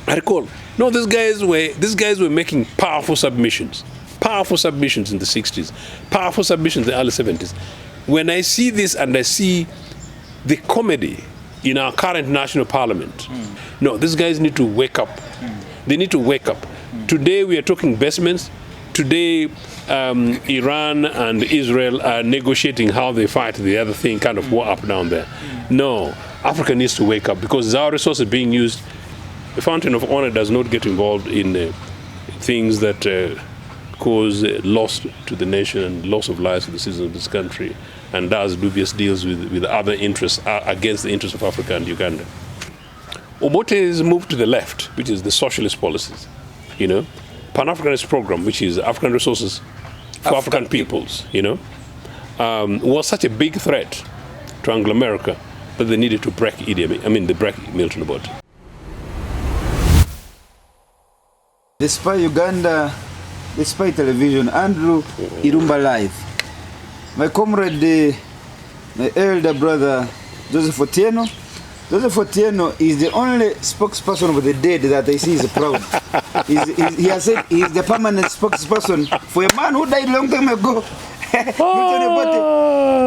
I recall. No, these guys were making powerful submissions in the 60s, powerful submissions in the early 70s. When I see this and I see the comedy in our current national parliament, no, these guys need to wake up. They need to wake up. Today we are talking investments. Today Iran and Israel are negotiating how they fight the other thing, kind of war up down there. No, Africa needs to wake up because our resources being used. The Fountain of Honor does not get involved in things that cause loss to the nation and loss of lives to the citizens of this country, and does dubious deals with other interests against the interests of Africa and Uganda. Obote is moved to the left, which is the socialist policies, Pan-Africanist program, which is African resources for African peoples, was such a big threat to Anglo-America that they needed to break Idi Amin, they break Milton Obote. Despite Uganda, despite television, Andrew Irumba Live. My comrade, my elder brother, Joseph Ochieno. Joseph Ochieno is the only spokesperson of the dead that I see is proud. He has said he's the permanent spokesperson for a man who died a long time ago.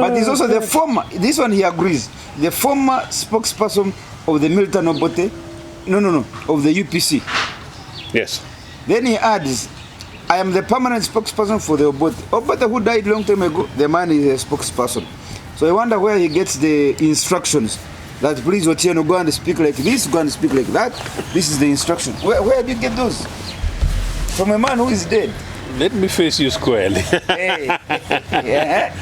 But he's also the former, this one he agrees, the former spokesperson of the Milton Obote, of the UPC. Yes. Then he adds, I am the permanent spokesperson for the Obote. Obote, who died a long time ago, the man is a spokesperson. So I wonder where he gets the instructions that please Ochieno, go and speak like this, go and speak like that. This is the instruction. Where do you get those? From a man who is dead. Let me face you squarely. Hey. Yeah.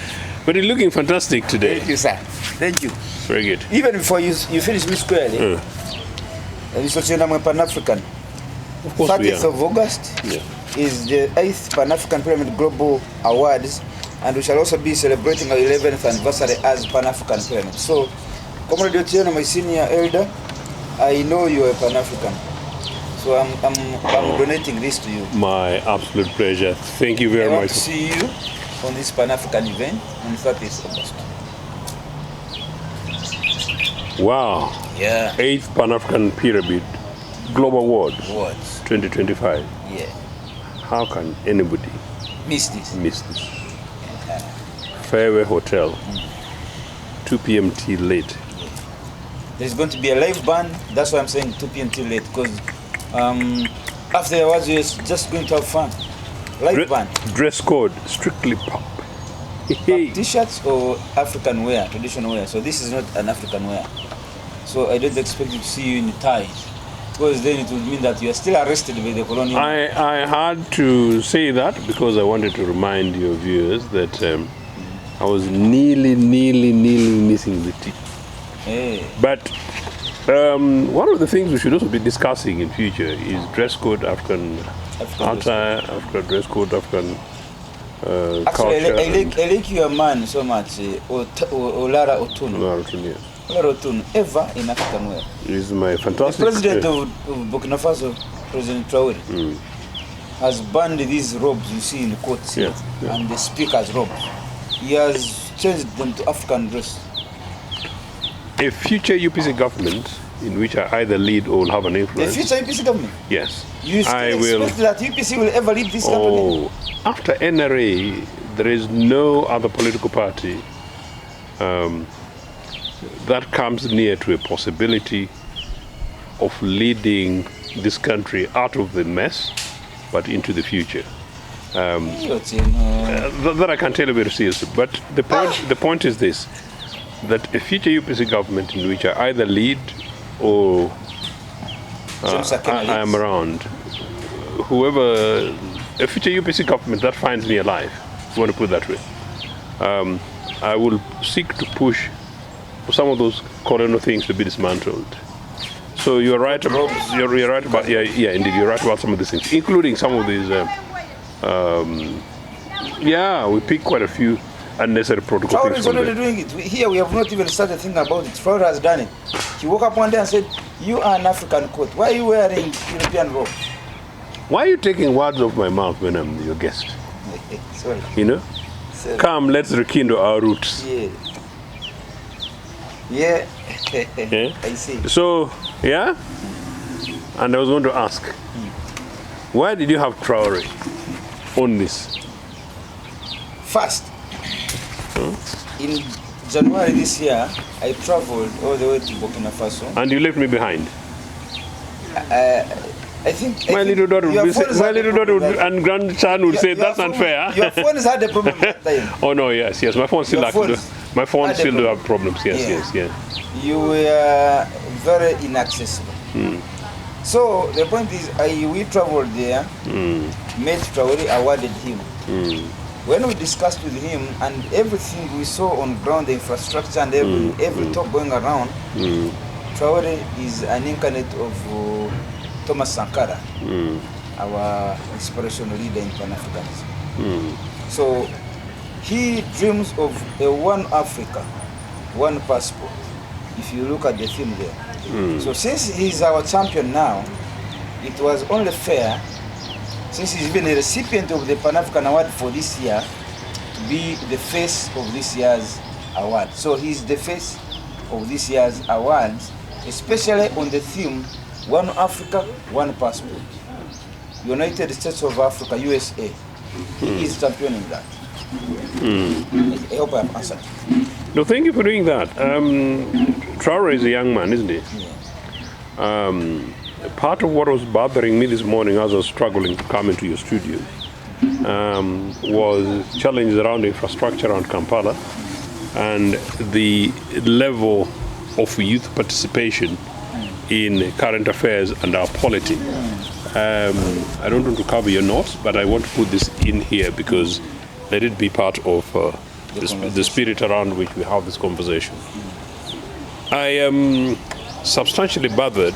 But you're looking fantastic today. Thank you, sir. Thank you. Very good. Even before you finish me squarely, this Ochieno, I'm a Pan-African. Of course 30th of August is the 8th Pan-African Pyramid Global Awards, and we shall also be celebrating our 11th anniversary as Pan-African Pyramid. So, Comrade Ochieno, my senior elder, I know you are a Pan-African. So I'm donating this to you. My absolute pleasure. Thank you very much. I want to see you on this Pan-African event on 30th August. Wow. Yeah. 8th Pan-African Pyramid Global Awards. 2025. Yeah. How can anybody miss this? Fairway Hotel, 2 p.m. till late. There's going to be a live band. That's why I'm saying 2 p.m. till late, because after the awards, you're just going to have fun. Live band. Dress code, strictly pop. T-shirts or African wear, traditional wear. So this is not an African wear. So I don't expect to see you in ties, because then it would mean that you are still arrested by the colonial. I had to say that because I wanted to remind your viewers that I was nearly missing the tea. Hey. But one of the things we should also be discussing in future is dress code, African attire, African dress code, African culture. I like your man so much, Olara Otuno. Olara Otuno, yes. Olara Otuno, ever in African wear. He's my fantastic... The president of Burkina Faso, President Traore, has banned these robes you see in the courts and the speaker's robes. He has changed them to African dress. A future UPC government in which I either lead or will have an influence. The future UPC government? Yes. You still expect that UPC will ever lead this government? After NRA, there is no other political party that comes near to a possibility of leading this country out of the mess, but into the future. That I can tell you very seriously. But the point is this, that a future UPC government in which I either lead or I am around, a future UPC government that finds me alive, if you want to put it that way, I will seek to push for some of those colonial things to be dismantled. So you're right. You're right about indeed. You're right about some of these things, including some of these. We pick quite a few unnecessary protocol Traore things. Is already doing it. Here we have not even started thinking about it. Traore has done it. He woke up one day and said, "You are an African coat. Why are you wearing European robe?" Why are you taking words off my mouth when I'm your guest? Sorry. Sorry. Come, let's rekindle our roots. Yeah. I see. So, And I was going to ask, why did you have Traore on this? First, in January this year, I traveled all the way to Burkina Faso. And you left me behind? I think my little daughter and grandson would say that's unfair. Your phone has had a problem that time. Oh no, yes, my phone still do have problems. Yes. You were very inaccessible. So the point is, we traveled there, met Traore, awarded him. When we discussed with him and everything we saw on ground, the infrastructure and every talk going around, Traore is an incarnate of Thomas Sankara, our inspirational leader in Pan-Africanism. So he dreams of a one Africa, one passport, if you look at the theme there. So since he's our champion now, it was only fair, since he's been a recipient of the Pan-African Award for this year, to be the face of this year's award. So he's the face of this year's awards, especially on the theme, One Africa, One Passport. United States of Africa, USA. He is championing that. I hope I have answered. No, thank you for doing that. Traore is a young man, isn't he? Yeah. Part of what was bothering me this morning as I was struggling to come into your studio was challenges around infrastructure around Kampala and the level of youth participation in current affairs and our polity. I don't want to cover your notes, but I want to put this in here because let it be part of the spirit around which we have this conversation. I am substantially bothered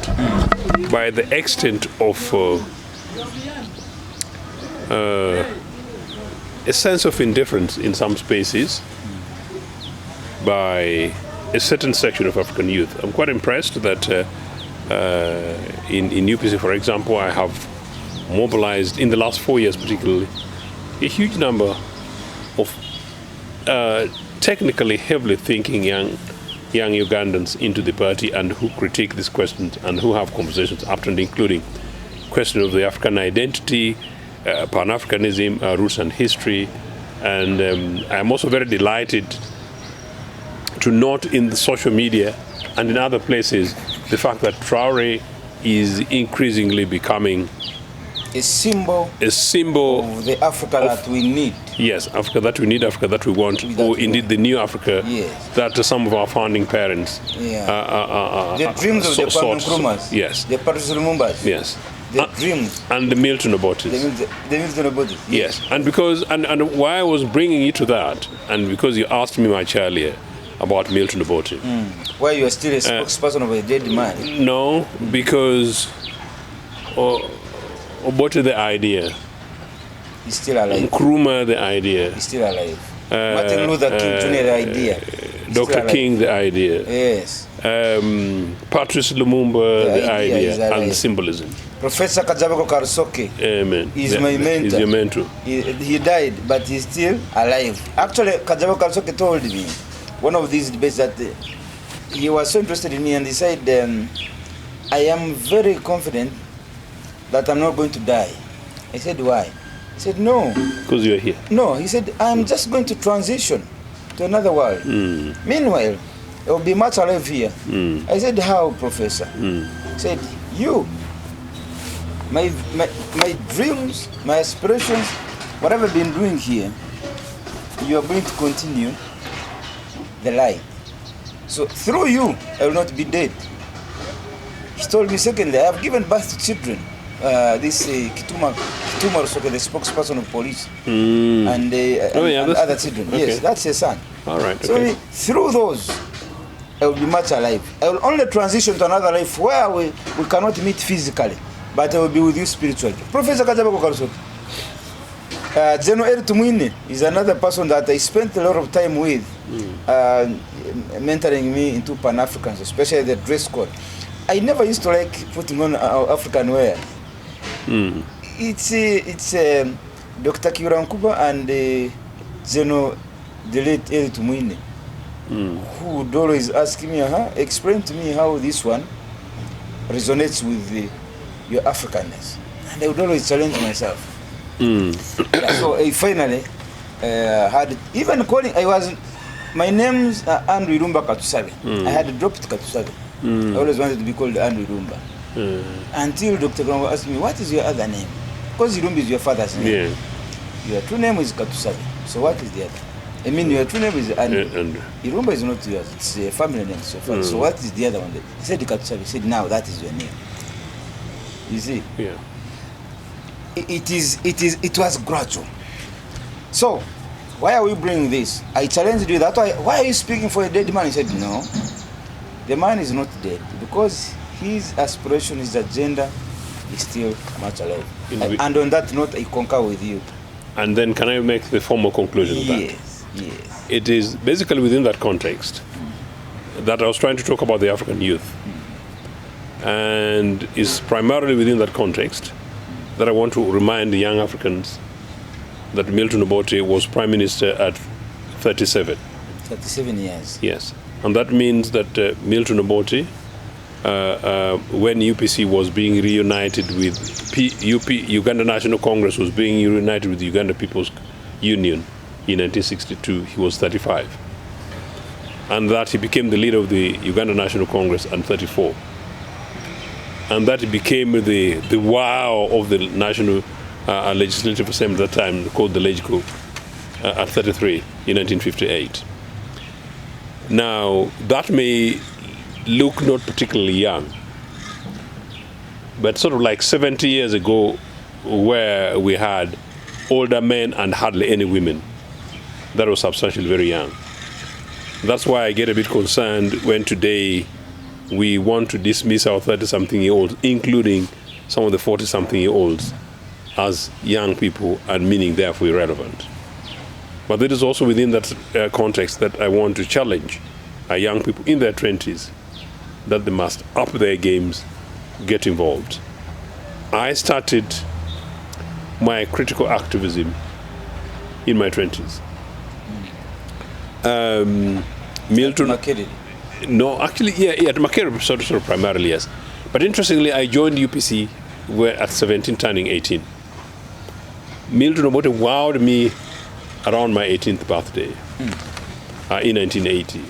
by the extent of a sense of indifference in some spaces by a certain section of African youth. I'm quite impressed that in UPC, for example, I have mobilized, in the last 4 years particularly, a huge number of technically heavily thinking young Ugandans into the party and who critique these questions and who have conversations after and including question of the African identity, Pan-Africanism, roots and history. And I'm also very delighted to note in the social media and in other places the fact that Traore is increasingly becoming a symbol of the Africa that we need. Yes, Africa that we need, Africa that we want, or indeed the new Africa that some of our founding parents the dreams of the Kwame Nkrumahs, the Patrice Lumumbas, the dreams, and the Milton Obote. The Milton Obote. Yes, and because and why I was bringing you to that, and because you asked me much earlier about Milton Obote. Why you are still a spokesperson of a dead man? No, because Obote the idea. He's still alive. Nkrumah the idea. He's still alive. Martin Luther King Jr. the idea. Dr. King the idea. Yes. Patrice Lumumba the idea and the symbolism. Professor Kajabeko Karusoke. Amen. He's my mentor. He's your mentor. He died, but he's still alive. Actually, Kajabeko Karusoke told me one of these debates that he was so interested in me and he said, I am very confident that I'm not going to die. I said, why? He said, no. Because you're here. No, he said, I'm just going to transition to another world. Meanwhile, I will be much alive here. I said, how, Professor? He said, you, my dreams, my aspirations, whatever I've been doing here, you are going to continue the light. So through you, I will not be dead. He told me, secondly, I have given birth to children. This Kituma Rusoke, the spokesperson of police, and other children. Okay. Yes, that's a son. All right. So through those, I will be much alive. I will only transition to another life where we cannot meet physically, but I will be with you spiritually. Professor Kajabeko Karusoke. General Tito Okello is another person that I spent a lot of time with, mentoring me into Pan-Africans, especially the dress code. I never used to like putting on African wear. It's Dr. Kiurankuba and General the late Tito Okello, who would always ask me, explain to me how this one resonates with your Africanness. And I would always challenge myself. So I finally had, even calling, my names are Andrew Irumba Katusabe. I had dropped Katusabe. I always wanted to be called Andrew Irumba. Until Dr. Grongo asked me, what is your other name? Because Irumba is your father's name. Your true name is Katusabe. So what is the other? I mean, your true name is Andrew. Irumba is not yours. It's a family name. So what is the other one? He said Katusabe. He said, now that is your name. You see? Yeah. It was gradual. So, why are we bringing this? I challenged you that why are you speaking for a dead man? He said, no, the man is not dead because his aspiration, his agenda is still much alive. And on that note, I concur with you. And then can I make the formal conclusion of that? Yes. It is basically within that context that I was trying to talk about the African youth. And it's primarily within that context that I want to remind the young Africans that Milton Obote was Prime Minister at 37. 37 years. Yes. And that means that Milton Obote, when UPC was being reunited with Uganda National Congress was being reunited with the Uganda People's Union in 1962, he was 35. And that he became the leader of the Uganda National Congress at 34. And that became the wow of the National Legislative Assembly at that time, called the LegCo, at 33 in 1958. Now, that may look not particularly young, but sort of like 70 years ago, where we had older men and hardly any women, that was substantially very young. That's why I get a bit concerned when today we want to dismiss our 30-something-year-olds, including some of the 40-something-year-olds, as young people and meaning therefore irrelevant. But it is also within that context that I want to challenge young people in their 20s that they must up their games, get involved. I started my critical activism in my 20s. Milton... No, actually, at Makerere, sort of primarily, yes. But interestingly, I joined UPC at 17, turning 18. Milton Obote wowed me around my 18th birthday in 1980.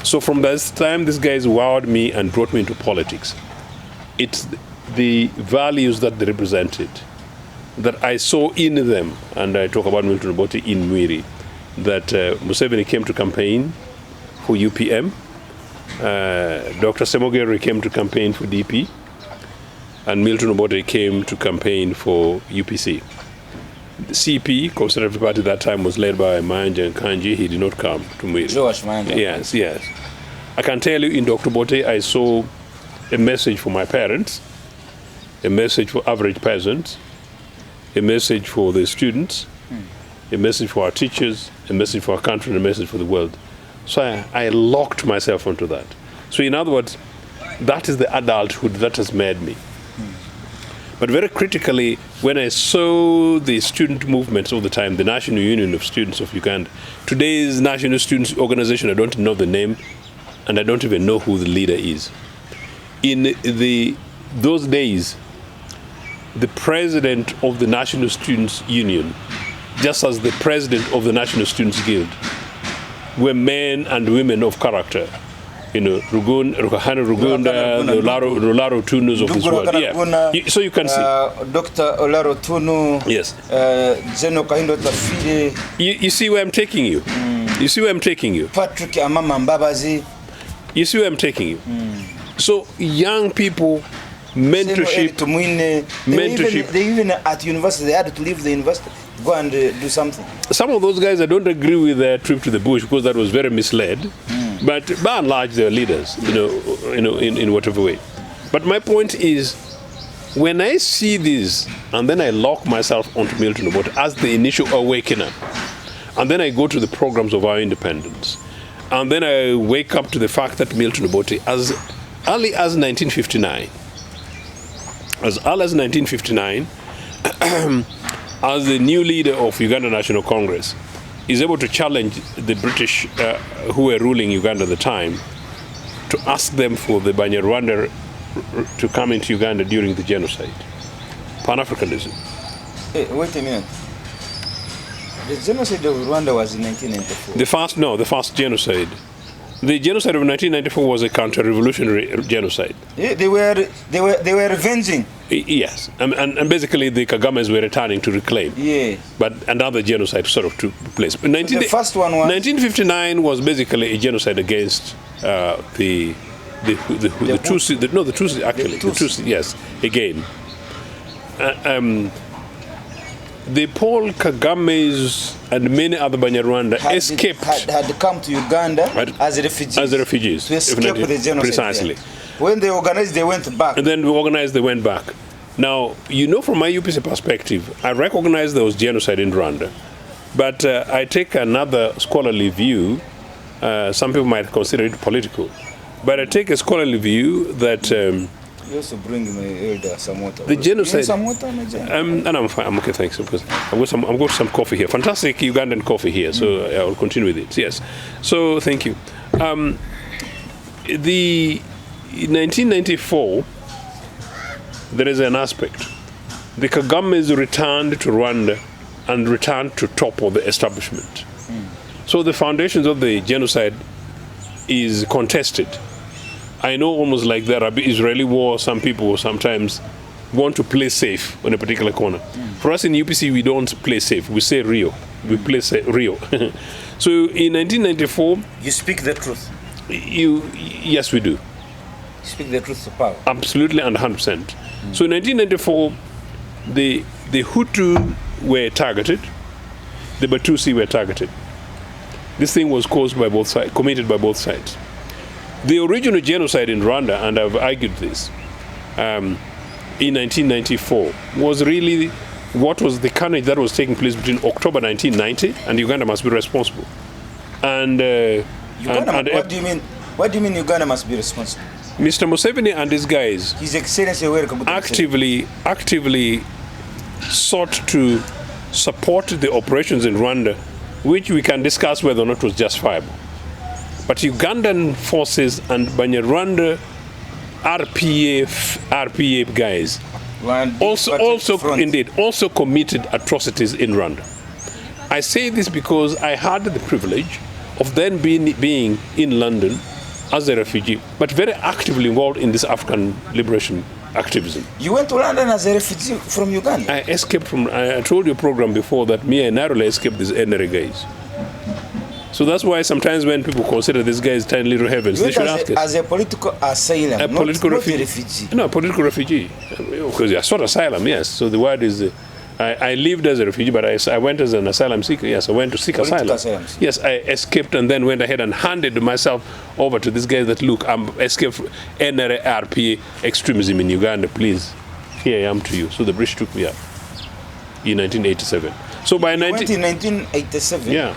So from this time, these guys wowed me and brought me into politics. It's the values that they represented that I saw in them, and I talk about Milton Obote in Mwiri, that Museveni came to campaign for UPM, Dr. Semogere came to campaign for DP, and Milton Obote came to campaign for UPC. The CP, Conservative Party at that time, was led by Mayanja Nkanji. He did not come to Mwiri. George Mayanja. Yes. I can tell you in Dr. Obote, I saw a message for my parents, a message for average peasants, a message for the students, a message for our teachers, a message for our country, and a message for the world. So I locked myself onto that. So in other words, that is the adulthood that has made me. But very critically, when I saw the student movements all the time, the National Union of Students of Uganda, today's National Students Organization, I don't know the name, and I don't even know who the leader is. In those days, the president of the National Students Union, just as the president of the National Students Guild, were men and women of character. You know, Rukahana Rugunda, the Olaro Tunus of this world. Yeah. So you can see. Dr. Olaro Tunu. Yes. Zeno Kahindo Tafide. You see where I'm taking you? You see where I'm taking you? Patrick Amama Mbabazi. You see where I'm taking you? So young people, mentorship. They even at university, they had to leave the university, go and do something. Some of those guys, I don't agree with their trip to the bush because that was very misled. But by and large, they're leaders, in whatever way. But my point is, when I see this, and then I lock myself onto Milton Obote as the initial awakener, and then I go to the programs of our independence, and then I wake up to the fact that Milton Obote, as early as 1959, as the new leader of Uganda National Congress, is able to challenge the British who were ruling Uganda at the time to ask them for the Banyarwanda to come into Uganda during the genocide. Pan-Africanism. Hey, wait a minute. The genocide of Rwanda was in 1994. The first genocide. The genocide of 1994 was a counter-revolutionary genocide. Yeah, they were revenging. Yes, and basically the Kagames were returning to reclaim. Yeah. But another genocide sort of took place. But the first one was 1959 was basically a genocide against the Tutsi, actually. The Tutsi, yes, again. The Paul Kagames and many other Banyarwanda escaped. Had come to Uganda as refugees. As refugees. To escape the genocide. Precisely. There. When they organized, they went back. And then we organized, they went back. Now, from my UPC perspective, I recognize there was genocide in Rwanda. But I take another scholarly view. Some people might consider it political. But I take a scholarly view that... You also bring my elder some water. The genocide. Some water, my and I'm fine. I'm okay, thanks. Because I've got some coffee here. Fantastic Ugandan coffee here. So I will continue with it. Yes. So thank you. In 1994, there is an aspect. The Kagames returned to Rwanda and returned to topple the establishment. So the foundations of the genocide is contested. I know almost like the Arab-Israeli war, some people sometimes want to play safe on a particular corner. For us in UPC, we don't play safe. We say Rio. We play Rio. So in 1994... You speak the truth. Yes, we do. You speak the truth to power. Absolutely, and 100%. So in 1994, the Hutu were targeted. The Batusi were targeted. This thing was caused by both sides, committed by both sides. The original genocide in Rwanda, and I've argued this, in 1994, was really what was the carnage that was taking place between October 1990, and Uganda must be responsible. And what do you mean? What do you mean Uganda must be responsible? Mr. Museveni and his guys His Excellency actively sought to support the operations in Rwanda, which we can discuss whether or not was justifiable. But Ugandan forces and Banyarwanda RPF guys also committed atrocities in Rwanda. I say this because I had the privilege of then being in London as a refugee, but very actively involved in this African liberation activism. You went to London as a refugee from Uganda? I escaped from, I told your program before that me and narrowly escaped these NRA guys. So that's why sometimes when people consider this guy as tiny little heavens, they should ask us. As a political asylum, not a refugee. No, a political refugee. Because I sought asylum, yes. So the word is, I lived as a refugee, but I went as an asylum seeker. Yes, I went to seek asylum. Yes, I escaped and then went ahead and handed myself over to this guy that, look, I'm escaped from NRA RPA extremism in Uganda, please. Here I am to you. So the British took me up in 1987. So by you went in 1987. Yeah,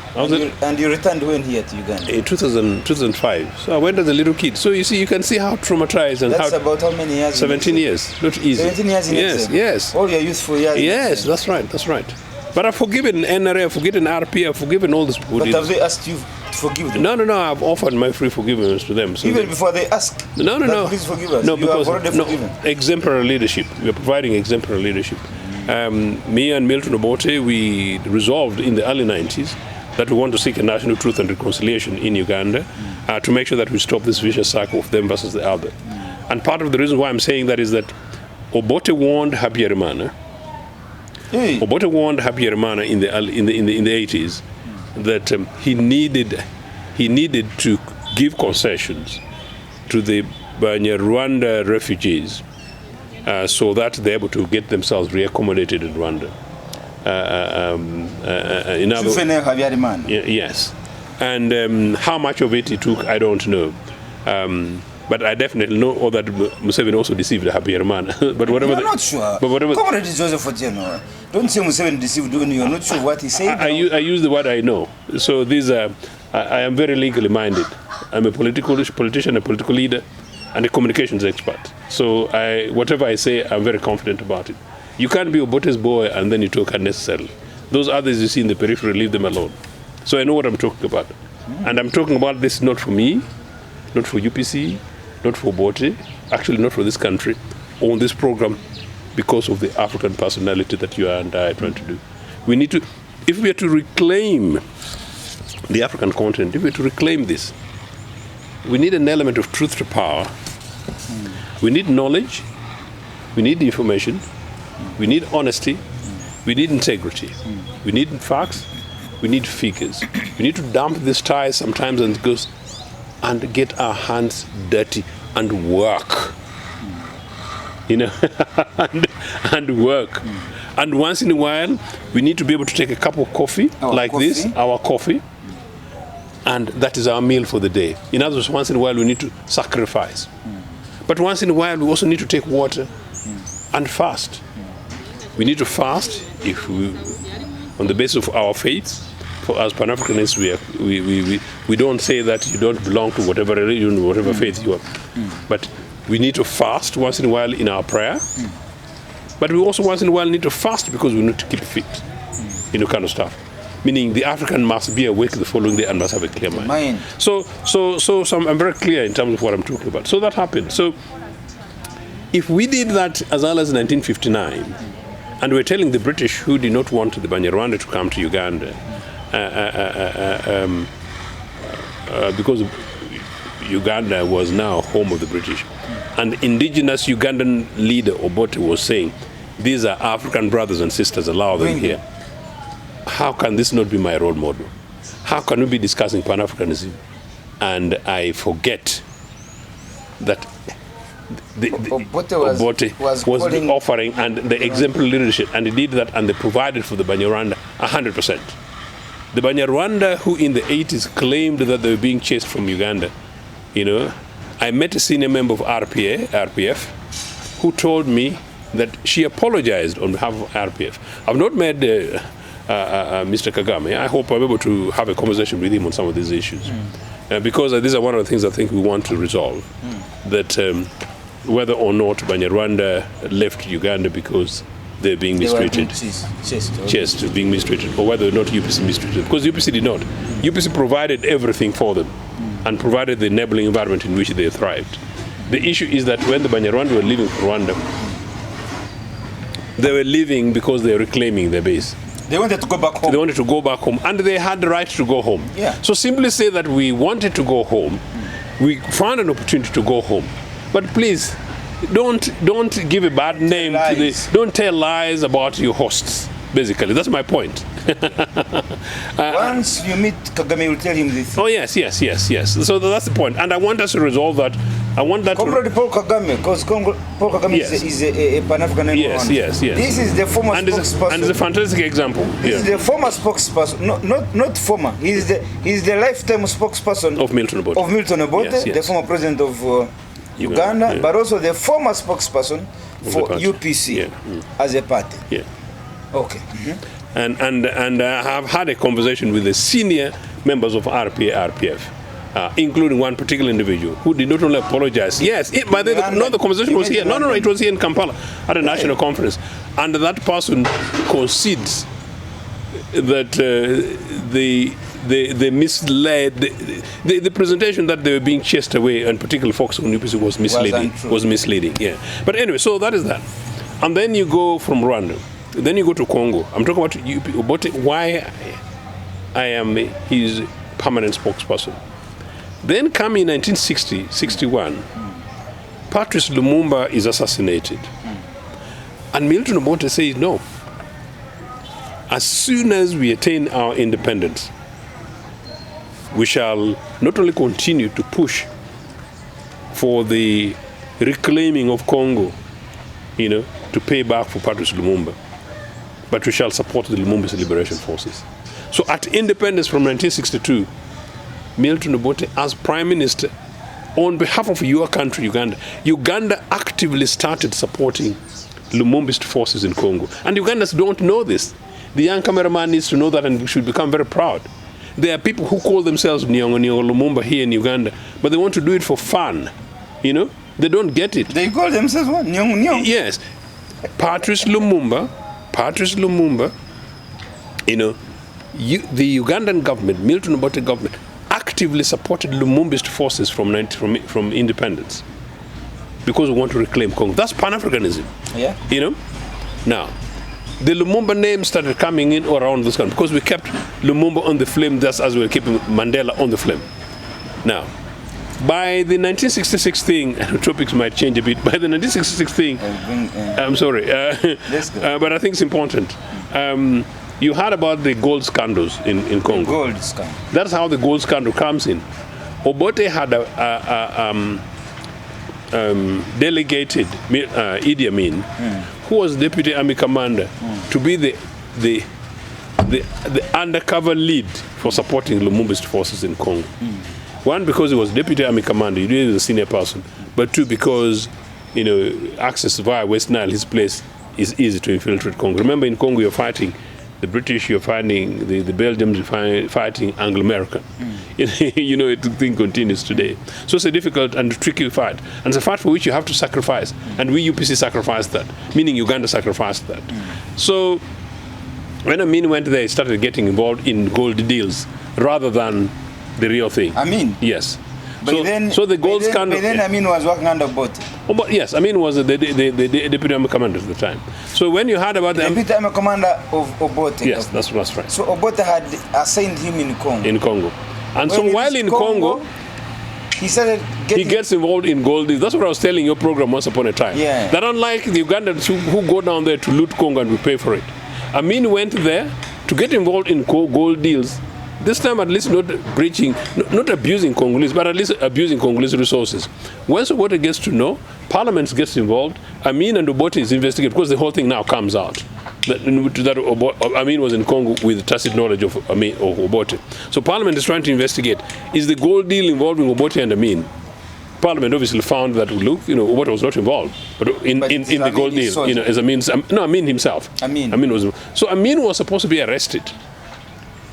and you returned when here to Uganda? In 2005. So I went as a little kid. So you can see how traumatized and that's about how many years? 17 years. Not easy. 17 years in exile. Yes. All your youthful years. Yes, that's right. But I've forgiven NRA, I've forgiven RP, I've forgiven all this. But have they asked you to forgive them? No. I've offered my free forgiveness to them. So even before they ask? No. Please forgive us. No, you have already forgiven. Exemplary leadership. We are providing exemplary leadership. Me and Milton Obote, we resolved in the early 90s that we want to seek a national truth and reconciliation in Uganda to make sure that we stop this vicious cycle of them versus the other. And part of the reason why I'm saying that is that Obote warned Habyarimana. Obote warned Habyarimana in the 80s that he needed to give concessions to the Banyarwanda refugees. So that they're able to get themselves reaccommodated in Rwanda. Yes. And how much of it he took, I don't know. But I definitely know that Museveni also deceived Habyarimana. But whatever. You're not sure. But whatever. Comrade Joseph Ochieno, don't say Museveni deceived when you're not sure what he said. I use the word I know. So these are. I am very legally minded. I'm a politician, a political leader, and a communications expert. So whatever I say, I'm very confident about it. You can't be Obote's boy and then you talk unnecessarily. Those others you see in the periphery, leave them alone. So I know what I'm talking about. And I'm talking about this not for me, not for UPC, not for Obote, actually not for this country, on this program, because of the African personality that you and I are trying to do. We need to, if we are to reclaim the African continent, if we are to reclaim this, we need an element of truth to power. We need knowledge, we need information, we need honesty, we need integrity, we need facts, we need figures. We need to dump these ties sometimes and get our hands dirty and work. You know, and work. And once in a while, we need to be able to take a cup of coffee this, our coffee, and that is our meal for the day. In other words, once in a while, we need to sacrifice. But once in a while, we also need to take water and fast. We need to fast on the basis of our faith. For as Pan-Africanists, we don't say that you don't belong to whatever religion, whatever faith you are. But we need to fast once in a while in our prayer. But we also once in a while need to fast because we need to keep fit. Kind of stuff. Meaning the African must be awake the following day and must have a clear mind. So I'm very clear in terms of what I'm talking about. So that happened. So if we did that as early as 1959, and we're telling the British who did not want the Banyarwanda to come to Uganda, because Uganda was now home of the British, and indigenous Ugandan leader Obote was saying, these are African brothers and sisters, allow them here. How can this not be my role model? How can we be discussing Pan-Africanism and I forget that Obote was offering and the exemplary leadership, and he did that, and they provided for the Banyarwanda 100%. The Banyarwanda who in the 80s claimed that they were being chased from Uganda, I met a senior member of RPF who told me that she apologized on behalf of RPF. I've not met Mr. Kagame. I hope I'm able to have a conversation with him on some of these issues. Because these are one of the things I think we want to resolve. That whether or not Banyarwanda left Uganda because they're being mistreated, being mistreated, or whether or not UPC mistreated. Because UPC did not. UPC provided everything for them and provided the enabling environment in which they thrived. The issue is that when the Banyarwanda were leaving Rwanda, they were leaving because they were reclaiming their base. They wanted to go back home. They wanted to go back home, and they had the right to go home. Yeah. So simply say that we wanted to go home, we found an opportunity to go home. But please, don't give a bad name to this. Don't tell lies about your hosts. Basically, that's my point. Once you meet Kagame, you tell him this. Oh yes. So that's the point, and I want us to resolve that. I want that. Comrade Paul Kagame, because Paul Kagame is a Pan-African. Yes. This is the former spokesperson. And it's a fantastic example. This is the former spokesperson, not former. He's the lifetime spokesperson of Milton Obote. Yes. The former president of Uganda, but also the former spokesperson for UPC as a party. Yeah. Okay. And I have had a conversation with the senior members of RPF, including one particular individual who did not only apologize. But the conversation was here. No, it was here in Kampala at a national conference. And that person concedes that they misled, the presentation that they were being chased away, and particularly Fox on UPC was misleading. Yeah. But anyway, so that is that. And then you go from Rwanda. Then you go to Congo. I'm talking about Obote, why I am his permanent spokesperson. Then come in 1961, Patrice Lumumba is assassinated. And Milton Obote says, no. As soon as we attain our independence, we shall not only continue to push for the reclaiming of Congo, to pay back for Patrice Lumumba, but we shall support the Lumumba's liberation forces. So at independence from 1962, Milton Obote, as Prime Minister, on behalf of your country, Uganda actively started supporting Lumumba's forces in Congo. And Ugandans don't know this. The young cameraman needs to know that and should become very proud. There are people who call themselves Nyongo Lumumba here in Uganda, but they want to do it for fun. They don't get it. They call themselves what? Nyongo? Yes. Patrice Lumumba, the Ugandan government, Milton Obote government, actively supported Lumumba's forces from independence. because we want to reclaim Congo. That's Pan-Africanism. Yeah. You know? Now, the Lumumba name started coming in around this country because we kept Lumumba on the flame just as we were keeping Mandela on the flame. Now, by the 1966 thing, topics might change a bit. By the 1966 thing, I'm sorry, but I think it's important. You heard about the gold scandals in Congo. The gold scandal. That's how the gold scandal comes in. Obote had delegated Idi Amin, who was deputy army commander, to be the undercover lead for supporting Lumumba's forces in Congo. One, because he was deputy army commander, he was a senior person. But two, because access via West Nile, his place is easy to infiltrate Congo. Remember, in Congo, you're fighting the British, you're fighting the Belgians, you're fighting Anglo-American. The thing continues today. So it's a difficult and tricky fight. And it's a fight for which you have to sacrifice. And we UPC sacrificed that, meaning Uganda sacrificed that. So when Amin went there, he started getting involved in gold deals rather than the real thing. Amin? Yes. So the gold scandal. But then Amin was working under Obote. Yes, Amin was the deputy army commander at the time. So when you heard about the deputy army commander of Obote. Yes, that's right. So Obote had assigned him in Congo. In Congo. And so while in Congo, he started he gets involved in gold deals. That's what I was telling your program once upon a time. Yeah. That unlike the Ugandans who go down there to loot Congo and we pay for it, Amin went there to get involved in gold deals. This time, at least not breaching, not abusing Congolese, but at least abusing Congolese resources. Once Obote gets to know, Parliament gets involved, Amin and Obote is investigated because the whole thing now comes out. That Amin was in Congo with tacit knowledge of Amin or Obote. So Parliament is trying to investigate, is the gold deal involving Obote and Amin? Parliament obviously found that, look, Obote was not involved, but in the gold deal, as Amin himself. Amin was. So Amin was supposed to be arrested,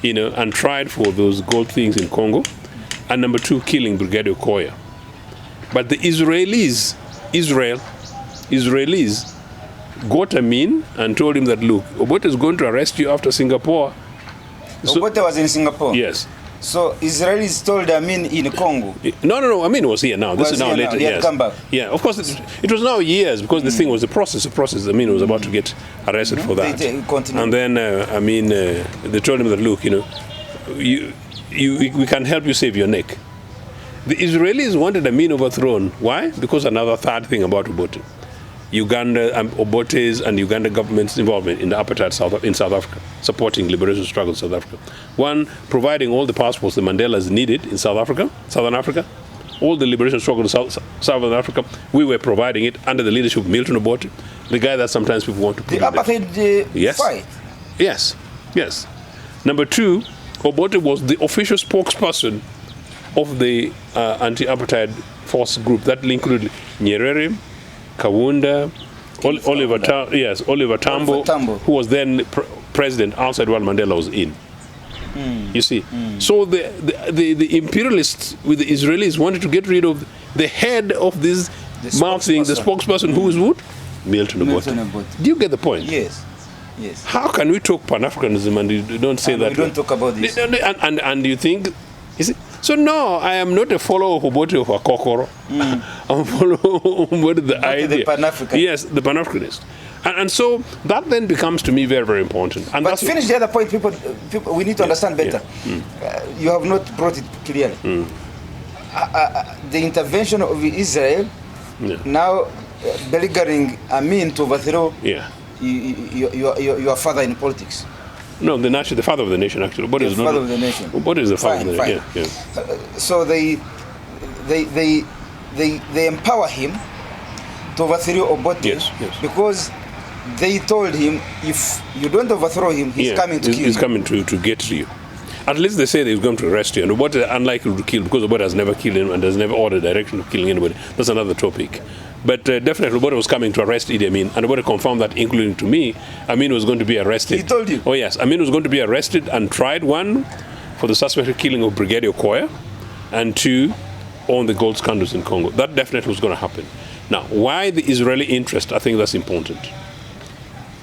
and tried for those gold things in Congo, and number two, killing Brigadier Okello. But the Israelis got Amin and told him that, look, Obote is going to arrest you after Singapore. Obote was in Singapore? Yes. So Israelis told Amin in Congo? No, Amin was here now. This is now later. He had come back. Yeah, of course, it was now years because this thing was a process. Amin was about to get arrested for that. And then, they told him that, look, we can help you save your neck. The Israelis wanted Amin overthrown. Why? Because another third thing about Obote. Uganda and Obote's and Uganda government's involvement in the apartheid in South Africa, supporting liberation struggle in South Africa. One, providing all the passports the Mandelas needed in Southern Africa, all the liberation struggle in Southern Africa, we were providing it under the leadership of Milton Obote, the guy that sometimes people want to put the apartheid fight? Yes. Number two, Obote was the official spokesperson of the anti-apartheid force group that included Nyerere, Kawunda, Oliver Tambo, who was then president outside while Mandela was in. You see, so the imperialists with the Israelis wanted to get rid of the head of this mouthing, the spokesperson who is what? Milton Obote. Do you get the point? Yes. How can we talk Pan-Africanism and you don't say that? We don't talk about this. And you think, is it? So no, I am not a follower of Obote of a Kokoro. I'm a follower of Obote, the idea. The Pan-African. Yes, the Pan-Africanist. And so that then becomes to me very, very important. And but finish the other point, people we need to understand better. You have not brought it clearly. The intervention of Israel now beleaguering Amin to overthrow your father in politics. No, the father of the nation, actually. What is the father of the nation? What is the father of the nation? Yeah. So they empower him to overthrow Obote because they told him, if you don't overthrow him, he's coming to kill you. He's coming to get to you. At least they say he's going to arrest you. And Obote is unlikely to kill because Obote has never killed him and has never ordered direction of killing anybody. That's another topic. But definitely Obote was coming to arrest Idi Amin. And Obote confirmed that, including to me, Amin was going to be arrested. He told you? Oh, yes. Amin was going to be arrested and tried, one, for the suspected killing of Brigadier Okello, and two, on the gold scandals in Congo. That definitely was going to happen. Now, why the Israeli interest? I think that's important.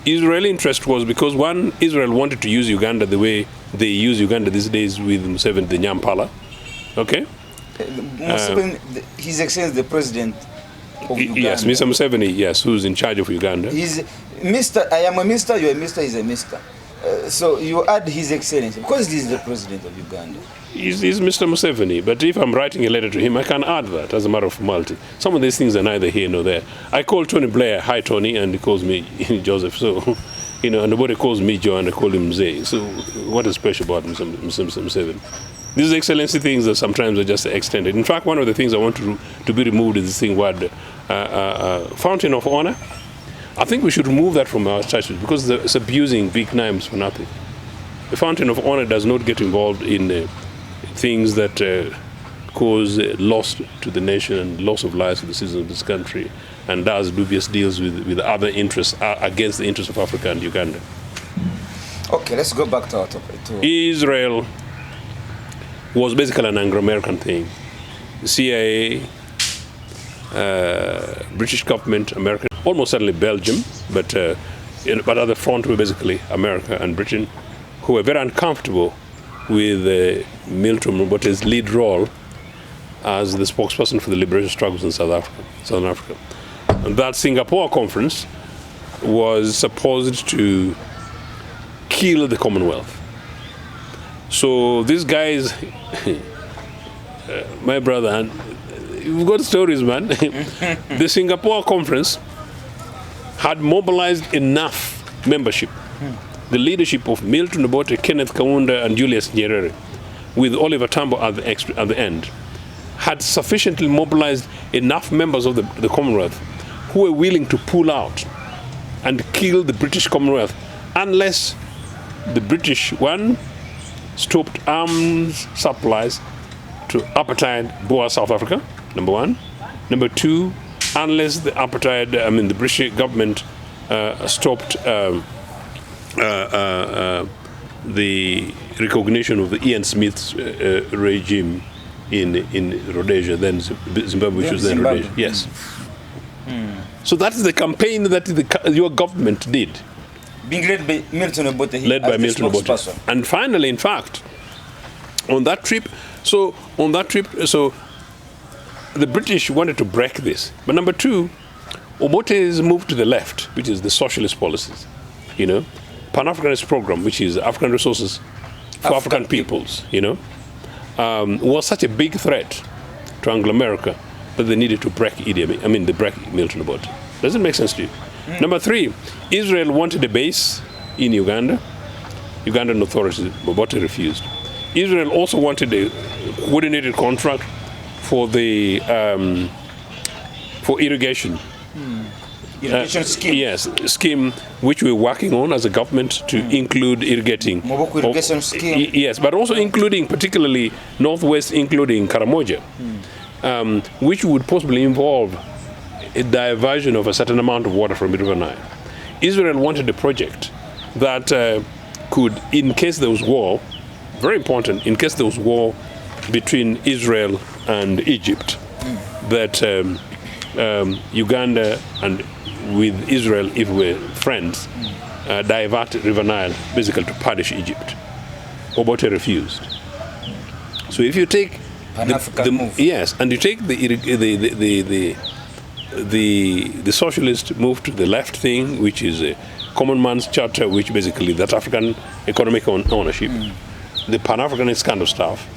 Israeli interest was because, one, Israel wanted to use Uganda the way they use Uganda these days with Museveni, the Nyampala. Okay? Museveni, His Excellency the President, of Uganda. Yes, Mr. Museveni, yes, who's in charge of Uganda. He's Mr. I am a Mr. You're a Mr. He's a Mr. So you add His Excellency because he is the president of Uganda. He's Mr. Museveni, but if I'm writing a letter to him, I can add that as a matter of formality. Some of these things are neither here nor there. I call Tony Blair, hi Tony, and he calls me Joseph. So, and nobody calls me Joe, and I call him Zay. So what is special about Mr. Museveni? These excellency things that sometimes are just extended. In fact, one of the things I want to be removed is this thing word Fountain of Honor. I think we should remove that from our statutes because it's abusing big names for nothing. The Fountain of Honor does not get involved in things that cause loss to the nation and loss of lives to the citizens of this country, and does dubious deals with other interests against the interests of Africa and Uganda. Okay, let's go back to our topic. Israel was basically an Anglo-American thing. The CIA, British government, American, almost certainly Belgium, but at the front were basically America and Britain, who were very uncomfortable with Milton Obote's lead role as the spokesperson for the liberation struggles in Southern Africa. And that Singapore conference was supposed to kill the Commonwealth. So these guys, my brother, and you've got stories, man. The Singapore conference had mobilized enough membership. The leadership of Milton Obote, Kenneth Kaunda, and Julius Nyerere, with Oliver Tambo at the end, had sufficiently mobilized enough members of the Commonwealth who were willing to pull out and kill the British Commonwealth unless the British, one, stopped arms supplies to apartheid Boer South Africa, number one. Number two, unless the the British government stopped the recognition of the Ian Smith's regime in Rhodesia, then Zimbabwe, which was then Rhodesia. Yes. So that is the campaign that your government did. Being led by Milton Obote. Led by Milton Obote. And finally, in fact, on that trip, so the British wanted to break this. But number two, Obote's moved to the left, which is the socialist policies, Pan-Africanist program, which is African resources for African peoples, was such a big threat to Anglo-America that they needed to break Idi Amin, they break Milton Obote. Does it make sense to you? Number three, Israel wanted a base in Uganda. Ugandan authorities, Obote refused. Israel also wanted a coordinated contract for the for irrigation. Irrigation scheme. Yes, scheme which we're working on as a government to include irrigating. Moboko irrigation scheme. Yes, but also including particularly northwest, including Karamoja, which would possibly involve a diversion of a certain amount of water from the River Nile. Israel wanted a project that could, in case there was war, very important, in case there was war between Israel and Egypt, that Uganda and with Israel, if we're friends, divert River Nile basically to punish Egypt. Obote refused. So if you take yes, and you take the socialist move to the left thing, which is a common man's charter, which basically that African economic ownership, the Pan-Africanist kind of stuff.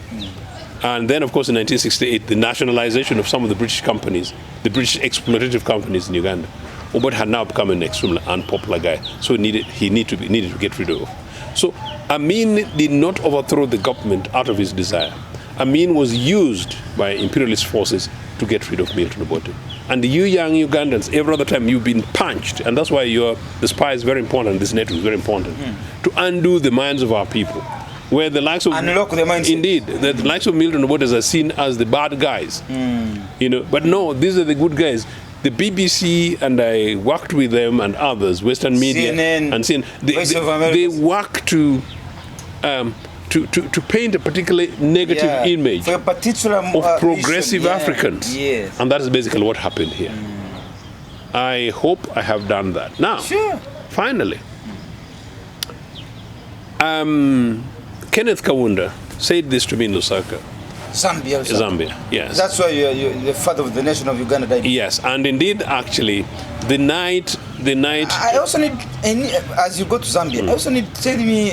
And then, of course, in 1968, the nationalization of some of the British companies, the British exploitative companies in Uganda. Obote had now become an extremely unpopular guy, so he needed to get rid of. So Amin did not overthrow the government out of his desire. Amin was used by imperialist forces to get rid of Milton Obote. And you young Ugandans, every other time you've been punched, and that's why the spy is very important, this network is very important, to undo the minds of our people. Where the likes of unlock the mindset. Indeed, the likes of Milton Obote are seen as the bad guys. But no, these are the good guys. The BBC, and I worked with them and others, Western media, CNN, and CNN, they work to paint a particularly negative image for a particular of progressive Africans. Yes. And that is basically what happened here. I hope I have done that. Now, finally, Kenneth Kaunda said this to me in Lusaka. Zambia also. Zambia, yes. That's why you're the father of the nation of Uganda died. Yes, and indeed, actually, the night. I also need, as you go to Zambia, I also need to tell me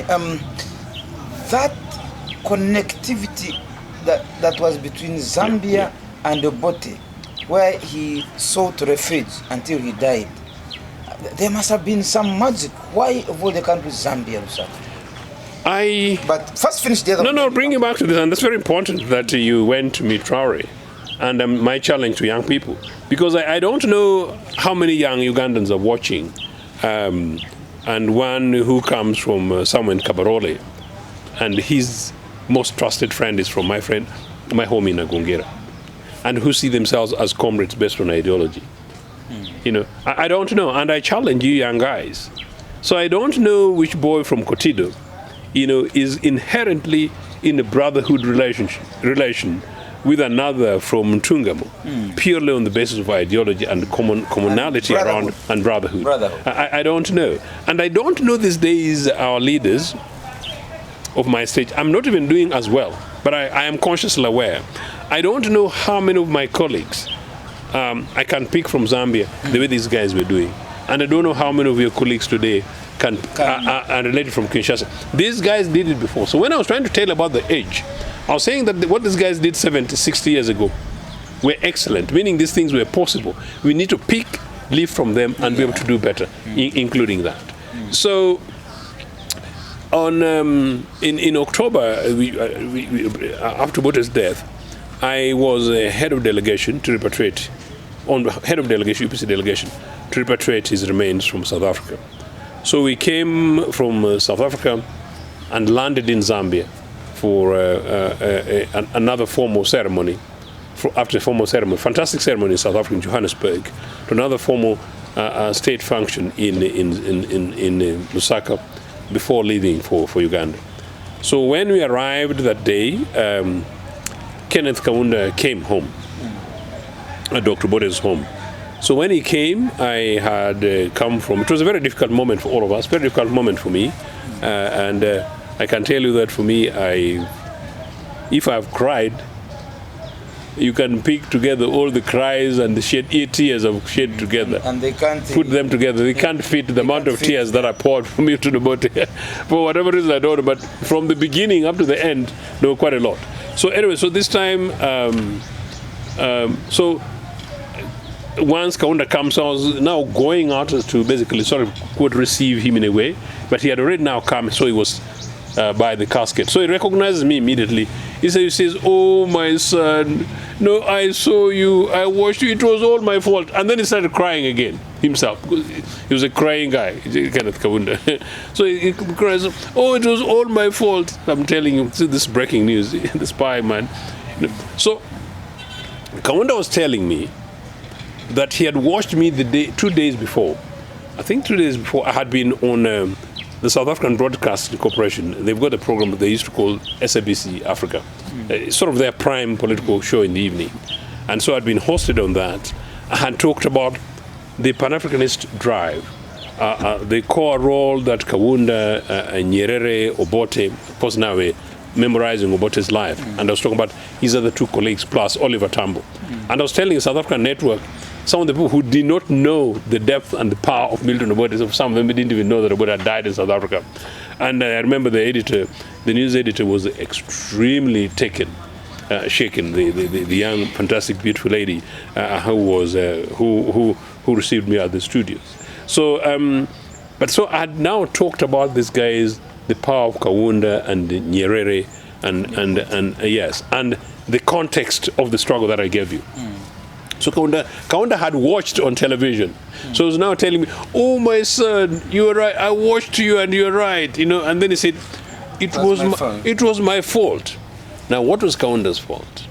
that connectivity that was between Zambia and Obote, where he sought refuge until he died. There must have been some magic. Why of all the countries Zambia, Lusa? But first finish the other one. No, bring you back to this, and that's very important that you went to meet Traore. And my challenge to young people, because I don't know how many young Ugandans are watching, and one who comes from somewhere in Kabarole, and his most trusted friend is from my home in Agongera, and who see themselves as comrades based on ideology. You know, I don't know, and I challenge you young guys. So I don't know which boy from Kotido, you know, is inherently in a brotherhood relation with another from Ntungamo, purely on the basis of ideology and commonality around and brotherhood. I don't know. And I don't know these days our leaders of my stage. I'm not even doing as well, but I am consciously aware. I don't know how many of my colleagues I can pick from Zambia the way these guys were doing. And I don't know how many of your colleagues today are related from Kinshasa. These guys did it before. So when I was trying to tell about the age, I was saying that what these guys did 70, 60 years ago were excellent, meaning these things were possible. We need to leave from them and be able to do better, including that. So in October, after Obote's death, I was head of delegation to repatriate, head of delegation, UPC delegation, to repatriate his remains from South Africa. So we came from South Africa and landed in Zambia for another formal ceremony. After a formal ceremony, fantastic ceremony in South Africa, in Johannesburg, to another formal state function in Lusaka before leaving for Uganda. So when we arrived that day, Kenneth Kaunda came home, Dr. Obote's home. So when he came, I had come from, it was a very difficult moment for all of us, very difficult moment for me. And I can tell you that for me, if I've cried, you can pick together all the cries and the tears I've shed together. And they can't put them together. They can't fit the amount of tears that I poured from you to the Obote. For whatever reason, I don't know. But from the beginning up to the end, there were quite a lot. So anyway, so this time, so once Kaunda comes, I was now going out to basically sort of quote receive him in a way, but he had already now come, so he was by the casket. So he recognizes me immediately. He says, "Oh, my son, no, I saw you, I watched you, it was all my fault." And then he started crying again himself. He was a crying guy, Kenneth Kaunda. So he cries, "Oh, it was all my fault." I'm telling you, this is breaking news, the spy man. So Kaunda was telling me that he had watched me 2 days before. I think 2 days before, I had been on the South African Broadcasting Corporation. They've got a program that they used to call SABC Africa. It's sort of their prime political show in the evening. And so I'd been hosted on that. I had talked about the Pan-Africanist drive, the core role that Kaunda, Nyerere, Obote, of course now we're memorizing Obote's life. And I was talking about his other two colleagues plus Oliver Tambo. And I was telling the South African network, some of the people who did not know the depth and the power of Milton Obote, some of them didn't even know that Obote had died in South Africa. And I remember the news editor was extremely shaken, the young, fantastic, beautiful lady who received me at the studios. So, so I had now talked about these guys, the power of Kaunda and Nyerere, and the context of the struggle that I gave you. So Kaunda had watched on television. So he was now telling me, "Oh, my son, you were right. I watched you and you're right." You know, and then he said, it was my fault. Now, what was Kaunda's fault?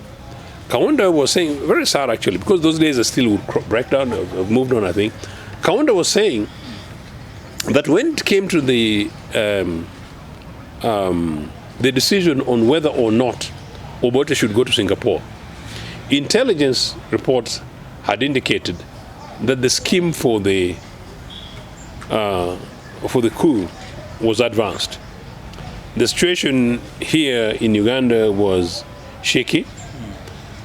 Kaunda was saying, very sad actually, because those days I still would break down, I've moved on, I think. Kaunda was saying that when it came to the decision on whether or not Obote should go to Singapore, intelligence reports had indicated that the scheme for the coup was advanced. The situation here in Uganda was shaky.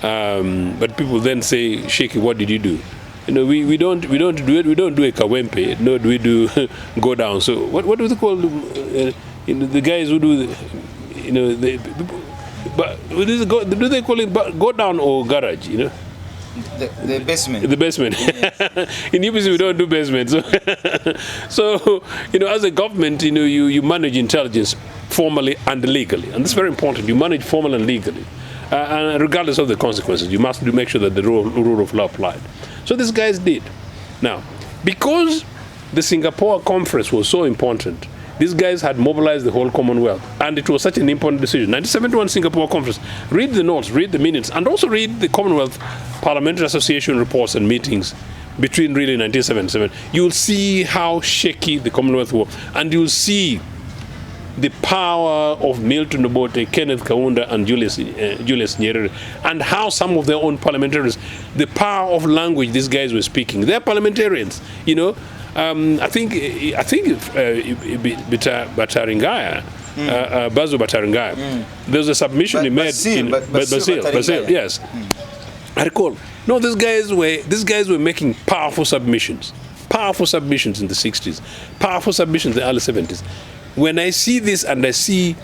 But people then say, Sheikh, what did you do? You know, we don't do it. We don't do a kawempe. No, we do go down. So what do they call the guys who do? But do they call it go down or garage? You know. The basement. The basement. In UPC, we don't do basements. So, as a government, you manage intelligence formally and legally. And that's very important. You manage formally and legally. And regardless of the consequences, you must make sure that the rule of law applied. So these guys did. Now, because the Singapore conference was so important, these guys had mobilized the whole Commonwealth, and it was such an important decision. 1971 Singapore Conference. Read the notes, read the minutes, and also read the Commonwealth Parliamentary Association reports and meetings between really 1977. You'll see how shaky the Commonwealth was, and you'll see the power of Milton Obote, Kenneth Kaunda, and Julius Nyerere, and how some of their own parliamentarians, the power of language these guys were speaking. They're parliamentarians, I think Bataringaya, Bazo Bataringaya, there's a submission he made in Basil, yes. I recall. No, these guys were making powerful submissions in the 60s, powerful submissions in the early 70s. When I see this and I see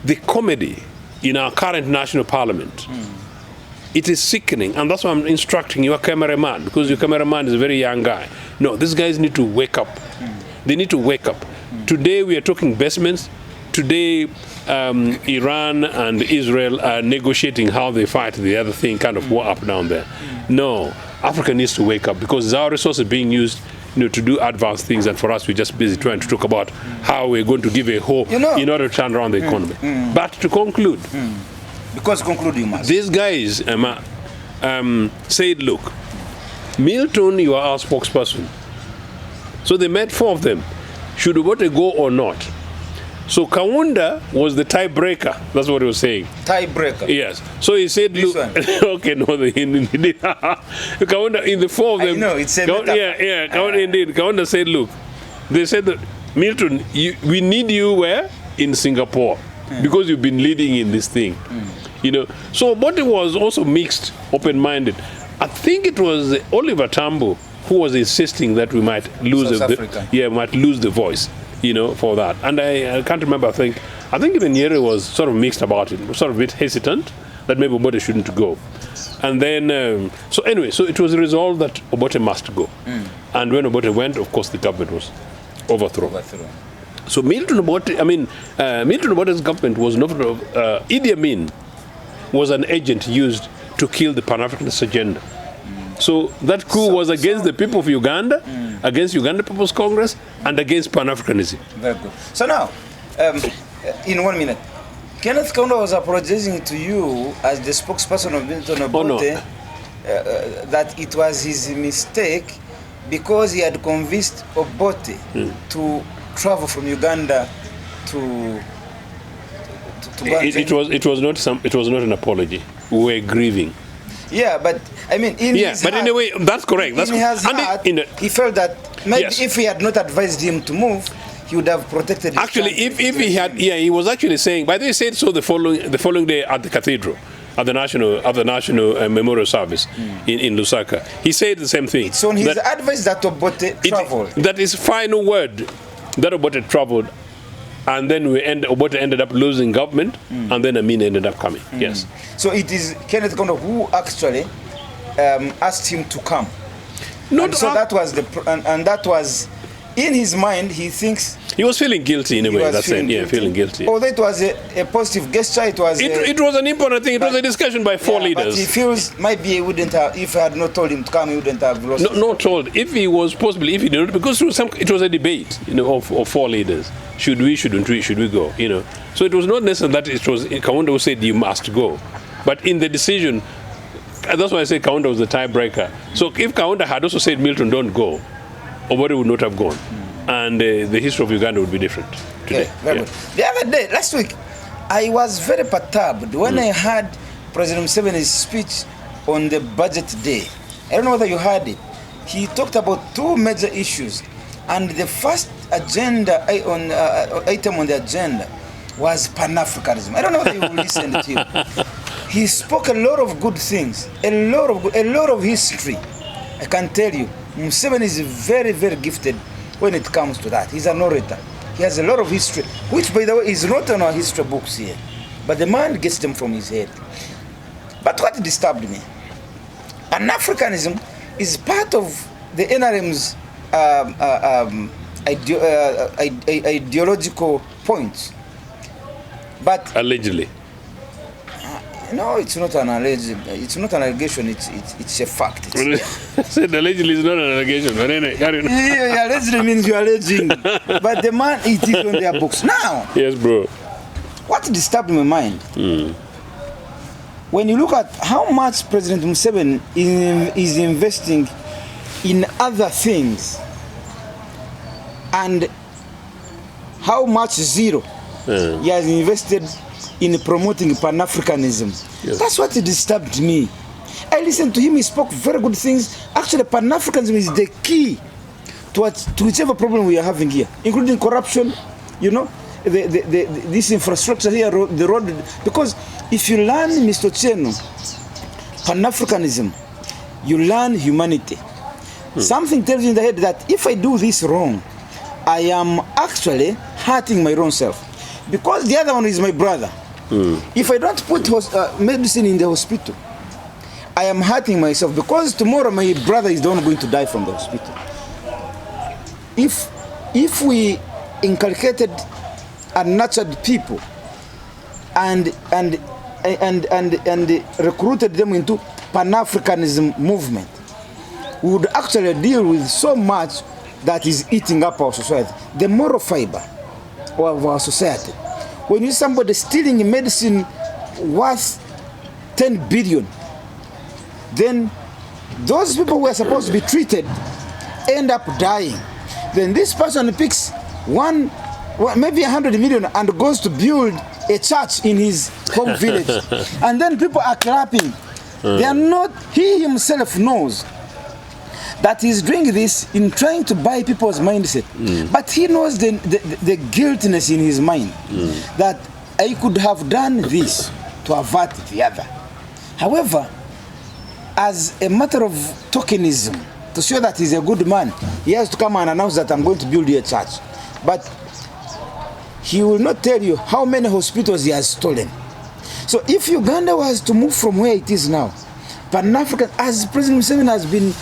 the comedy in our current national parliament, it is sickening, and that's why I'm instructing your cameraman, because your cameraman is a very young guy. No, these guys need to wake up. They need to wake up. Today we are talking basements. Today Iran and Israel are negotiating how they fight the other thing, kind of war up down there. No, Africa needs to wake up, because our resources are being used to do advanced things, and for us we're just busy trying to talk about how we're going to give a hope in order to turn around the economy. But to conclude, because conclude you must. These guys said, look, Milton, you are our spokesperson. So they met 4 of them. Should Obote go or not? So Kaunda was the tiebreaker. That's what he was saying. Tiebreaker. Yes. So he said, this look, okay, no, he did. Kaunda, in the 4 of them. I know, it's a Kaunda indeed. Kaunda said, look, they said that, Milton, we need you where? In Singapore, because you've been leading in this thing. So Obote was also mixed, open-minded. I think it was Oliver Tambo who was insisting that we might lose the voice, for that. And I can't remember. I think even Nyerere was sort of mixed about it, sort of a bit hesitant that maybe Obote shouldn't go. And then, so it was resolved that Obote must go. And when Obote went, of course, the government was overthrown. So Milton Obote's government was not. Idi Amin was an agent used to kill the Pan-Africanist agenda. So that coup was against the people of Uganda, against Uganda People's Congress, and against Pan-Africanism. Very good. So now, in 1 minute, Kenneth Kaunda was apologizing to you as the spokesperson of Milton Obote that it was his mistake because he had convinced Obote to travel from Uganda to it was not an apology. We were grieving. Yeah, but I mean, but in a way, that's correct. He felt that maybe if he had not advised him to move, he would have protected his actually, if he had, he was actually saying. By the way, he said so the following day at the cathedral, at the national memorial service in Lusaka. He said the same thing. It's on his advice that Obote traveled. That is final word. That Obote traveled. And then Obote ended up losing government, and then Amin ended up coming. Yes. So it is Kenneth Kaunda who actually asked him to come. That was that was in his mind. He thinks he was feeling guilty in a way. That's it. Feeling guilty. Although it was a positive gesture, it was an important thing. It was a discussion by 4 leaders. But he feels maybe he wouldn't have, if I had not told him to come, he wouldn't have lost. Not told. If he was possibly, if he did not, because it was a debate, of 4 leaders. Should we, shouldn't we, should we go, So it was not necessary that it was Kaunda who said you must go. But in the decision, that's why I say Kaunda was the tiebreaker. So if Kaunda had also said Milton don't go, Obote would not have gone. And the history of Uganda would be different today. Very good. The other day, last week, I was very perturbed when I heard President Museveni's speech on the budget day. I don't know whether you heard it. He talked about 2 major issues. And the first item on the agenda was Pan-Africanism. I don't know if you listened to him. he spoke a lot of good things, a lot of history. I can tell you, Museveni is very, very gifted when it comes to that. He's an orator. He has a lot of history, which, by the way, is not on our history books here. But the man gets them from his head. But what disturbed me, Pan-Africanism is part of the NRM's ideological points. But allegedly. No, it's not an allegation. It's not an allegation. It's a fact. I said allegedly is not an allegation. But anyway, yeah, allegedly means you're alleging. But the man, it is on their books now. Yes, bro. What disturbed my mind? When you look at how much President Museveni is investing in other things, and how much zero he has invested in promoting Pan-Africanism. Yes. That's what disturbed me. I listened to him, he spoke very good things. Actually, Pan-Africanism is the key to whichever problem we are having here, including corruption, you know, this infrastructure here, the road. Because if you learn, Mr. Ochieno, Pan-Africanism, you learn humanity. Something tells you in the head that if I do this wrong, I am actually hurting my own self. Because the other one is my brother. If I don't put medicine in the hospital, I am hurting myself, because tomorrow my brother is the one going to die from the hospital. If we inculcated and nurtured people and recruited them into Pan-Africanism movement, we would actually deal with so much that is eating up our society, the moral fiber of our society. When you see somebody stealing medicine worth 10 billion, then those people who are supposed to be treated end up dying. Then this person picks maybe 100 million and goes to build a church in his home village. And then people are clapping. They are not, he himself knows that he's doing this in trying to buy people's mindset. But he knows the guiltiness in his mind, that I could have done this to avert the other. However, as a matter of tokenism, to show that he's a good man, he has to come and announce that I'm going to build you a church. But he will not tell you how many hospitals he has stolen. So if Uganda was to move from where it is now, Pan-African, as President Museveni has been,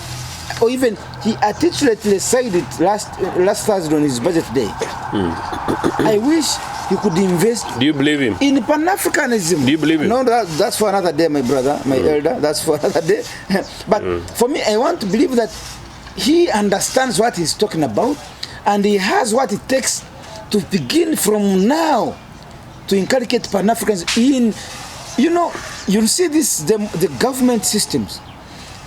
or even he articulately said it last Thursday on his budget day. I wish he could invest. Do you believe him? In Pan-Africanism. Do you believe him? No, that's for another day, my brother, my elder. That's for another day. But for me, I want to believe that he understands what he's talking about, and he has what it takes to begin from now to inculcate Pan-Africanism in, you know, you'll see this, the government systems.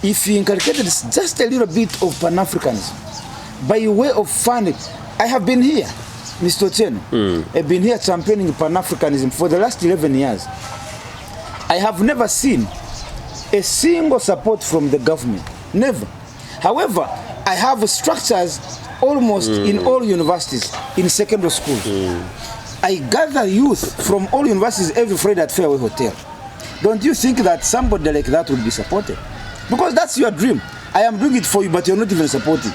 If you inculcated just a little bit of Pan-Africanism by way of funding, I have been here, Mr. Ochieno, I've been here championing Pan-Africanism for the last 11 years. I have never seen a single support from the government, never. However, I have structures almost in all universities, in secondary schools. I gather youth from all universities every Friday at Fairway Hotel. Don't you think that somebody like that would be supported? Because that's your dream. I am doing it for you, but you're not even supporting.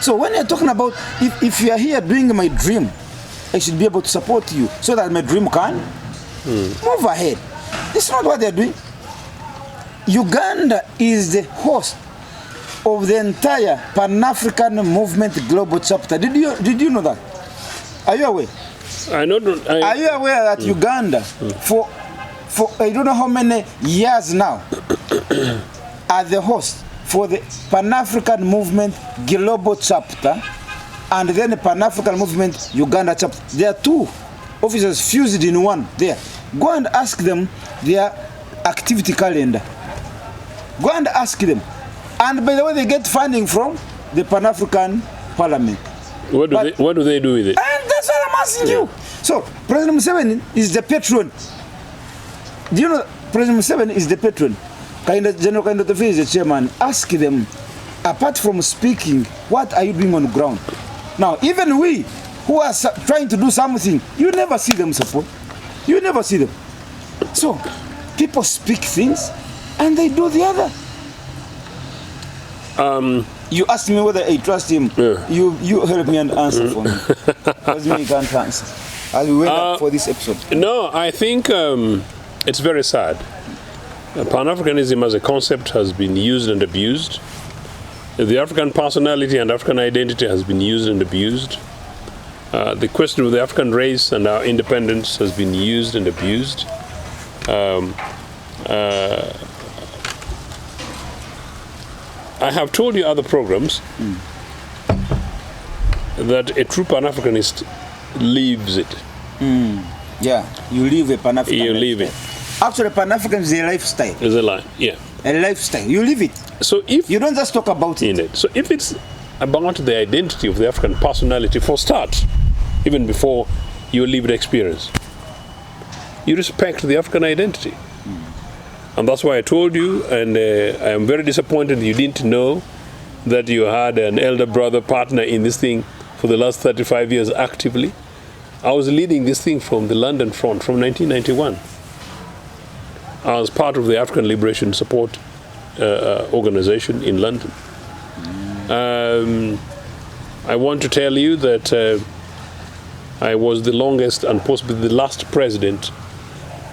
So when you're talking about, if you are here doing my dream, I should be able to support you so that my dream can move ahead. This is not what they're doing. Uganda is the host of the entire Pan-African Movement Global Chapter. Did you know that? Are you aware? I know. Are you aware that Uganda, for I don't know how many years now, are the host for the Pan-African Movement Global Chapter and then the Pan-African Movement Uganda Chapter? There are two officers fused in one there. Go and ask them their activity calendar. Go and ask them. And by the way, they get funding from the Pan-African Parliament. What do they do with it? And that's what I'm asking you. So, President Museveni is the patron. Do you know President Museveni is the patron? General Tito Okello is the chairman. Ask them, apart from speaking, what are you doing on the ground? Now, even we who are trying to do something, you never see them support. You never see them. So, People speak things and they do the other. You asked me whether I trust him. Yeah. You help me and answer for me. Because me can't answer. As we wait up for this episode. No, I think it's very sad. Pan-Africanism as a concept has been used and abused. The African personality and African identity has been used and abused. The question of the African race and our independence has been used and abused. I have told you other programs that a true Pan-Africanist lives it. Yeah, you live a Pan-African You live it. Actually, Pan-African is a lifestyle. It's a lie, yeah. A lifestyle. You live it. So if You don't just talk about it. in it. So if it's about the identity of the African personality, for start, even before your lived experience, you respect the African identity. And that's why I told you, and I am very disappointed you didn't know that you had an elder brother partner in this thing for the last 35 years actively. I was leading this thing from the London front from 1991 as part of the African Liberation Support organization in London. I want to tell you that I was the longest and possibly the last president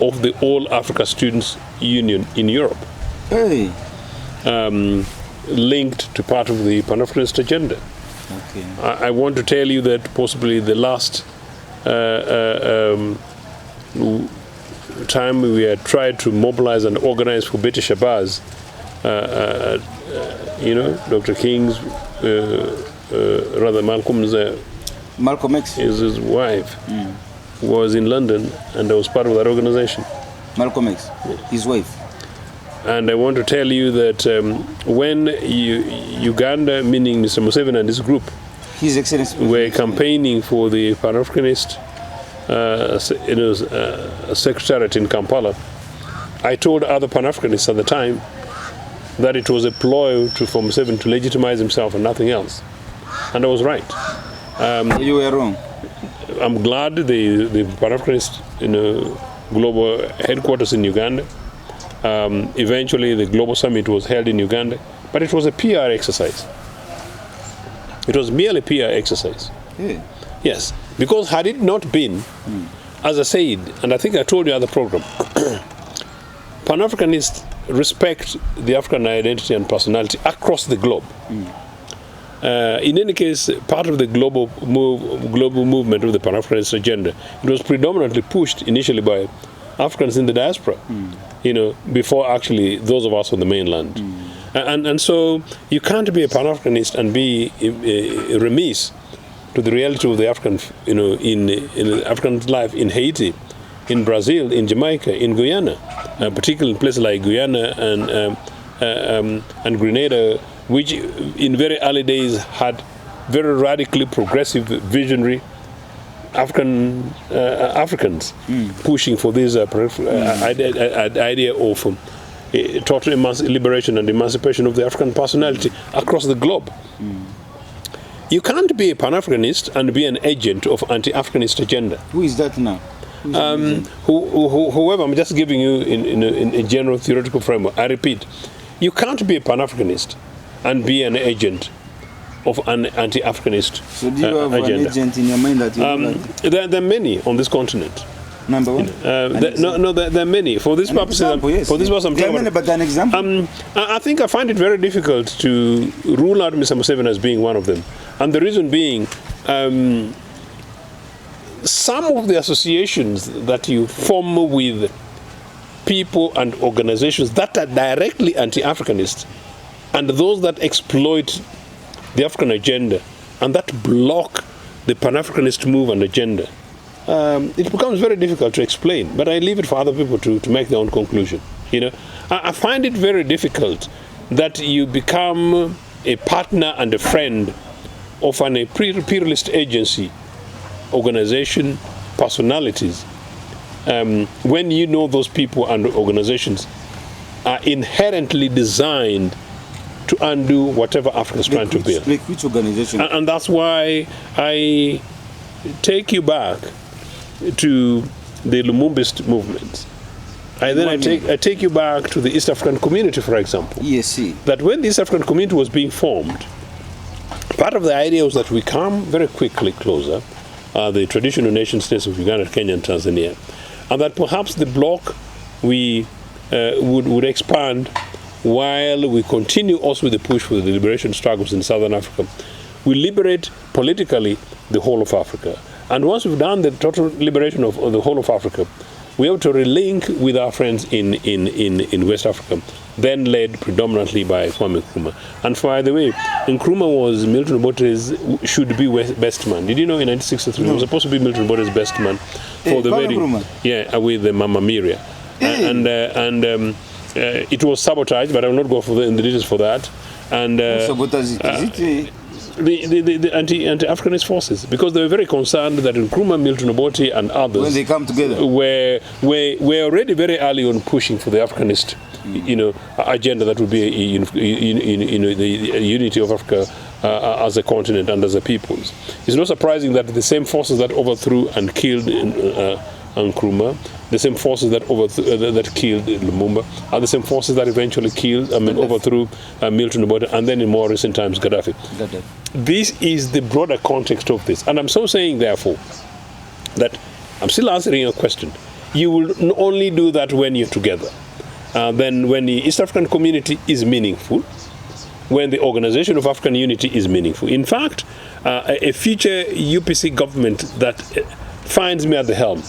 of the All Africa Students Union in Europe, Hey. linked to part of the Pan-Africanist agenda. Okay. I want to tell you that possibly the last time we had tried to mobilize and organize for Betty Shabazz, Dr. King's, rather Malcolm's, Malcolm X. his wife, was in London, and I was part of that organization. Malcolm X. His wife. And I want to tell you that when Uganda, meaning Mr. Museveni and his group, His Excellency. were campaigning for the Pan-Africanist secretariat in Kampala, I told other Pan-Africanists at the time that it was a ploy for Museveni to legitimize himself and nothing else. And I was right. You were wrong. I'm glad the Pan-Africanist global headquarters in Uganda, eventually the global summit was held in Uganda, but it was a PR exercise. It was merely PR exercise. Yeah. Yes, because had it not been, as I said, and I think I told you on the program, Pan-Africanists respect the African identity and personality across the globe. In any case, part of the global movement of the Pan-Africanist agenda, it was predominantly pushed initially by Africans in the diaspora, before actually those of us on the mainland. And so you can't be a Pan-Africanist and be remiss to the reality of the African, in African life in Haiti, in Brazil, in Jamaica, in Guyana, particularly in places like Guyana and Grenada, which in very early days had very radically progressive, visionary Africans pushing for this idea of total liberation and emancipation of the African personality across the globe. You can't be a Pan-Africanist and be an agent of anti-Africanist agenda. Who is that now? Whoever, I'm just giving you in a general theoretical framework. I repeat, you can't be a Pan-Africanist and be an agent of an anti-Africanist So do you have agenda. an agent in your mind that you There are many on this continent. Number one? There are many. For this purpose, Yes. for this purpose, I'm There are talking many, about. but an example? I think I find it very difficult to rule out Mr. Museveni as being one of them. And the reason being, some of the associations that you form with people and organizations that are directly anti-Africanist, and those that exploit the African agenda and that block the Pan-Africanist move and agenda, it becomes very difficult to explain. But I leave it for other people to make their own conclusion. I find it very difficult that you become a partner and a friend of an imperialist agency, organization, personalities, when you know those people and organizations are inherently designed to undo whatever Africa is trying to build. Like which organization? And that's why I take you back to the Lumumbist movement I take you back to the East African community, for example. Yes, see. That when the East African community was being formed, part of the idea was that we come very quickly closer, the traditional nation states of Uganda, Kenya, and Tanzania, and that perhaps the bloc we would expand while we continue also with the push for the liberation struggles in Southern Africa. We liberate politically the whole of Africa. And once we've done the total liberation of the whole of Africa, we have to relink with our friends in West Africa, then led predominantly by Kwame Nkrumah. And by the way, Nkrumah was Milton Obote's should-be best man. Did you know in 1963 he was supposed to be Milton Obote's best man for the wedding? Yeah, with the Mama Miria. It was sabotaged, but I will not go in the details for that. And the anti-Africanist forces, because they were very concerned that Nkrumah, Milton Obote, and others, when they come together, were already very early on pushing for the Africanist, agenda that would be the unity of Africa as a continent and as a peoples. It's not surprising that the same forces that overthrew and killed Nkrumah, the same forces that killed Lumumba, are the same forces that eventually overthrew Milton Obote, and then in more recent times Gaddafi. This is the broader context of this, and I'm so saying therefore that I'm still answering your question. You will only do that when you're together. Then when the East African community is meaningful, when the Organization of African Unity is meaningful. In fact, a future UPC government that finds me at the helm,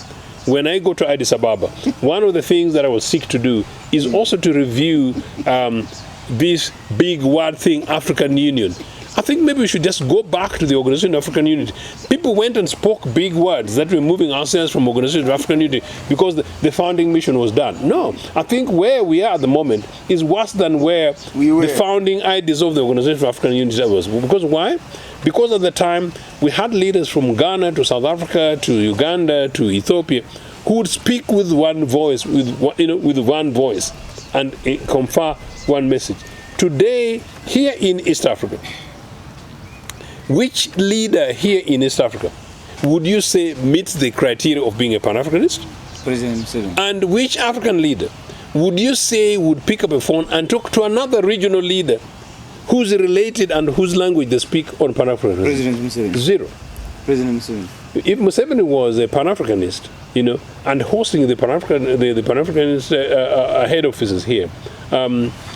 when I go to Addis Ababa, one of the things that I will seek to do is also to review this big word thing, African Union. I think maybe we should just go back to the Organization of African Unity. People went and spoke big words that we're moving ourselves from Organization of African Unity because the founding mission was done. No, I think where we are at the moment is worse than where the founding ideas of the Organization of African Unity was. Because why? Because at the time we had leaders from Ghana to South Africa to Uganda to Ethiopia who would speak with one voice, with one voice, and confer one message. Today, here in East Africa, which leader here in East Africa would you say meets the criteria of being a Pan-Africanist? President Museveni. And which African leader would you say would pick up a phone and talk to another regional leader who's related and whose language they speak on Pan-Africanism? President Museveni. Zero. President Museveni. If Museveni was a Pan-Africanist, and hosting the Pan-Africanist head offices here,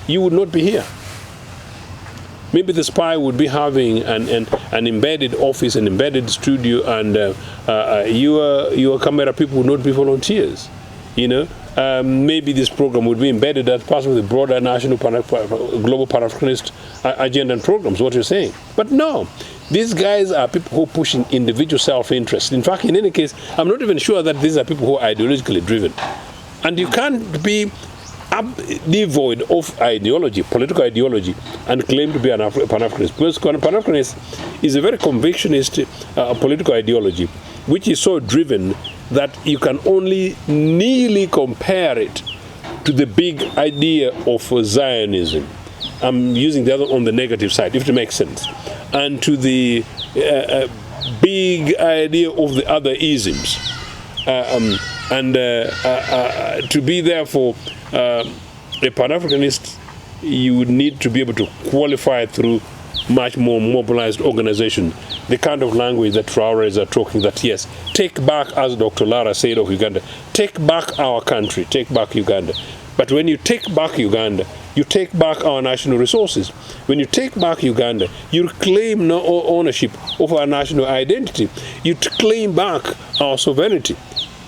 you would not be here. Maybe the spy would be having an embedded office, an embedded studio, and your camera people would not be volunteers. Maybe this program would be embedded as part of the broader national global Pan-Africanist agenda and programs, what you're saying. But no, these guys are people who are pushing individual self-interest. In fact, in any case, I'm not even sure that these are people who are ideologically driven. And you can't be devoid of ideology, political ideology, and claim to be a Pan-Africanist. Because Pan-Africanist is a very convictionist political ideology, which is so driven that you can only nearly compare it to the big idea of Zionism. I'm using the other on the negative side, if it makes sense, and to the big idea of the other isms. To be therefore a Pan-Africanist, you would need to be able to qualify through much more mobilized organization, the kind of language that Traorés are talking, that yes, take back, as Dr. Lara said of Uganda, take back our country, take back Uganda. But when you take back Uganda, you take back our national resources. When you take back Uganda, you claim no ownership of our national identity. You claim back our sovereignty.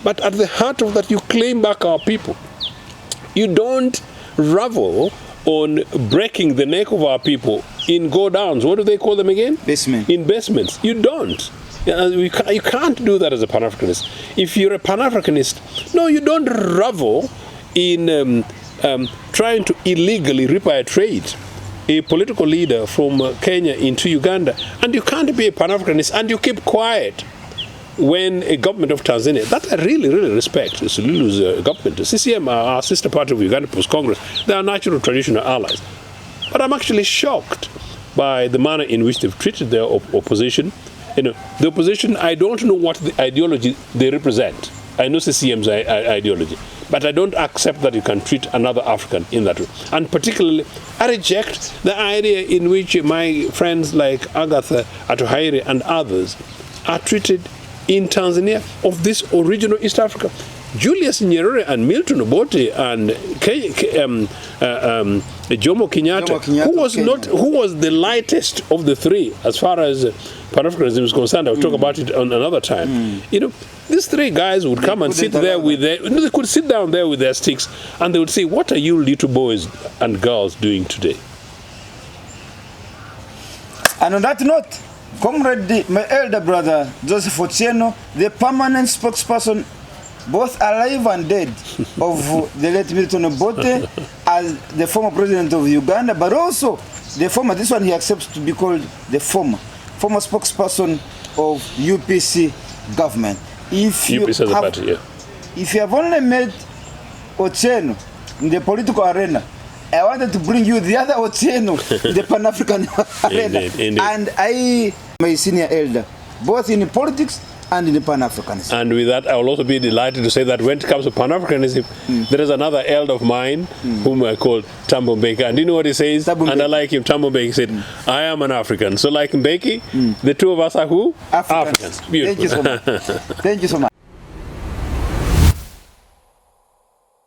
But at the heart of that, you claim back our people. You don't revel on breaking the neck of our people in go-downs. What do they call them again? Investments. You don't. You can't do that as a Pan-Africanist. If you're a Pan-Africanist, no, you don't revel in trying to illegally repatriate a political leader from Kenya into Uganda. And you can't be a Pan-Africanist and you keep quiet when a government of Tanzania, that I really, really respect, Sulu's government, CCM, our sister party of Uganda People's Congress, they are natural traditional allies. But I'm actually shocked by the manner in which they've treated their opposition. The opposition, I don't know what the ideology they represent. I know CCM's ideology. but I don't accept that you can treat another African in that way. And particularly, I reject the idea in which my friends like Agatha Atuhaire and others are treated in Tanzania of this original East Africa. Julius Nyerere and Milton Obote and Jomo Kenyatta, who was the lightest of the three as far as Pan-Africanism is concerned. I'll talk about it on another time. You know, these three guys would come and sit there with their, they could sit down there with their sticks and they would say, what are you little boys and girls doing today? And on that note, Comrade, my elder brother, Joseph Ochieno, the permanent spokesperson, both alive and dead, of the late Milton Obote as the former president of Uganda, but also the former, this one he accepts to be called the former spokesperson of UPC government. If you UPC have, party, yeah. If you have only met Ochieno in the political arena, I wanted to bring you the other Ochieno in the Pan-African arena. Indeed. And I, my senior elder, both in politics and in the Pan-Africanism. And with that, I will also be delighted to say that when it comes to Pan-Africanism, there is another elder of mine whom I call Thabo Mbeki. And do you know what he says? And I like him. Thabo Mbeki said, I am an African. So like Mbeki, the two of us are who? Africans. Beautiful. Thank you so much. Thank you so much.